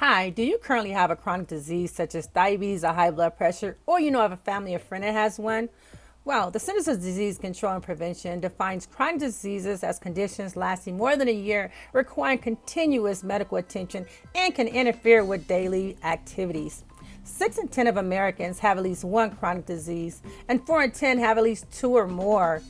Hi, do you currently have a chronic disease such as diabetes or high blood pressure, or you know of a family or friend that has one? Well, the Centers of Disease Control and Prevention defines chronic diseases as conditions lasting more than a year, requiring continuous medical attention, and can interfere with daily activities. 6 in 10 of Americans have at least one chronic disease, and 4 in 10 have at least two or more.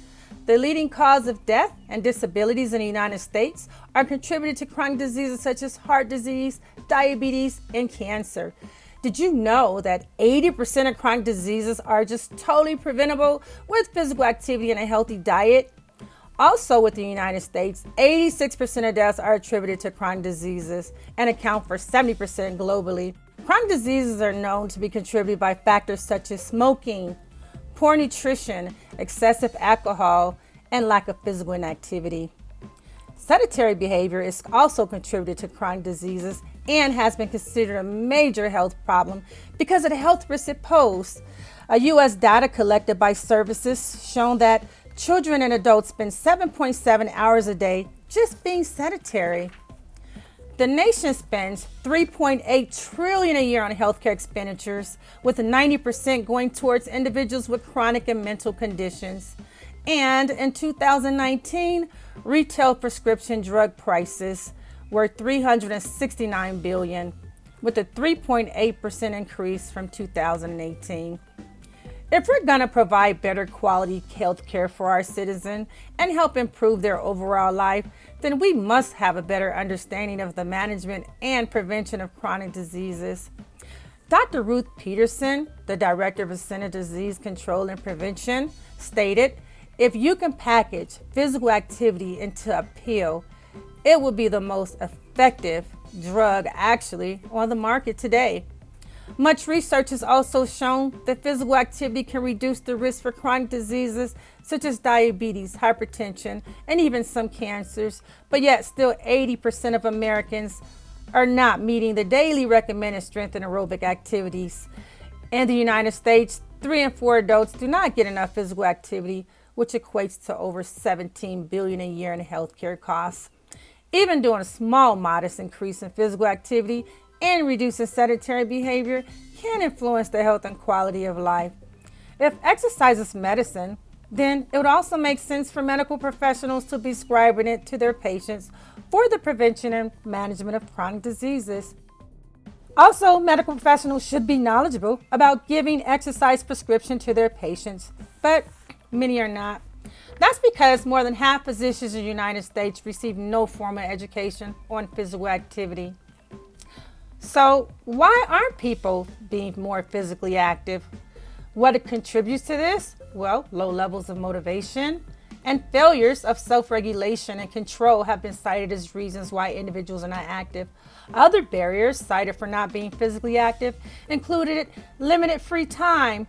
The leading cause of death and disabilities in the United States are contributed to chronic diseases such as heart disease, diabetes, and cancer. Did you know that 80% of chronic diseases are just totally preventable with physical activity and a healthy diet? Also, with the United States, 86% of deaths are attributed to chronic diseases and account for 70% globally. Chronic diseases are known to be contributed by factors such as smoking, poor nutrition, excessive alcohol, and lack of physical inactivity. Sedentary behavior is also contributed to chronic diseases and has been considered a major health problem because of the health risks it poses. A U.S. data collected by services shown that children and adults spend 7.7 hours a day just being sedentary. The nation spends $3.8 trillion a year on healthcare expenditures, with 90% going towards individuals with chronic and mental conditions. And in 2019, retail prescription drug prices were $369 billion, with a 3.8% increase from 2018. If we're going to provide better quality health care for our citizens and help improve their overall life, then we must have a better understanding of the management and prevention of chronic diseases. Dr. Ruth Peterson, the director of the Center of Disease Control and Prevention, stated, "If you can package physical activity into a pill, it will be the most effective drug actually on the market today." Much research has also shown that physical activity can reduce the risk for chronic diseases such as diabetes, hypertension, and even some cancers, but yet still 80% of Americans are not meeting the daily recommended strength and aerobic activities. In the United States, 3 in 4 adults do not get enough physical activity, which equates to over $17 billion a year in healthcare costs. Even doing a small, modest increase in physical activity and reducing sedentary behavior can influence the health and quality of life. If exercise is medicine, then it would also make sense for medical professionals to be prescribing it to their patients for the prevention and management of chronic diseases. Also, medical professionals should be knowledgeable about giving exercise prescription to their patients, but many are not. That's because more than half physicians in the United States receive no formal education on physical activity. So why aren't people being more physically active? What contributes to this? Well, low levels of motivation and failures of self-regulation and control have been cited as reasons why individuals are not active. Other barriers cited for not being physically active included limited free time,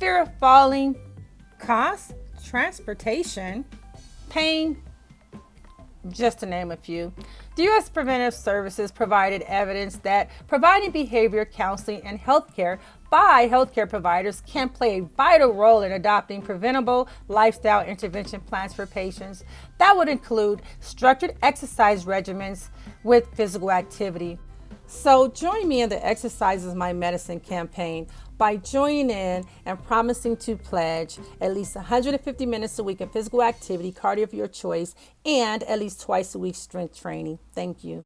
fear of falling, cost, transportation, pain, just to name a few. The U.S. Preventive Services provided evidence that providing behavior counseling and healthcare by healthcare providers can play a vital role in adopting preventable lifestyle intervention plans for patients. That would include structured exercise regimens with physical activity. So join me in the Exercise is My Medicine campaign by joining in and promising to pledge at least 150 minutes a week of physical activity, cardio of your choice, and at least twice a week strength training. Thank you.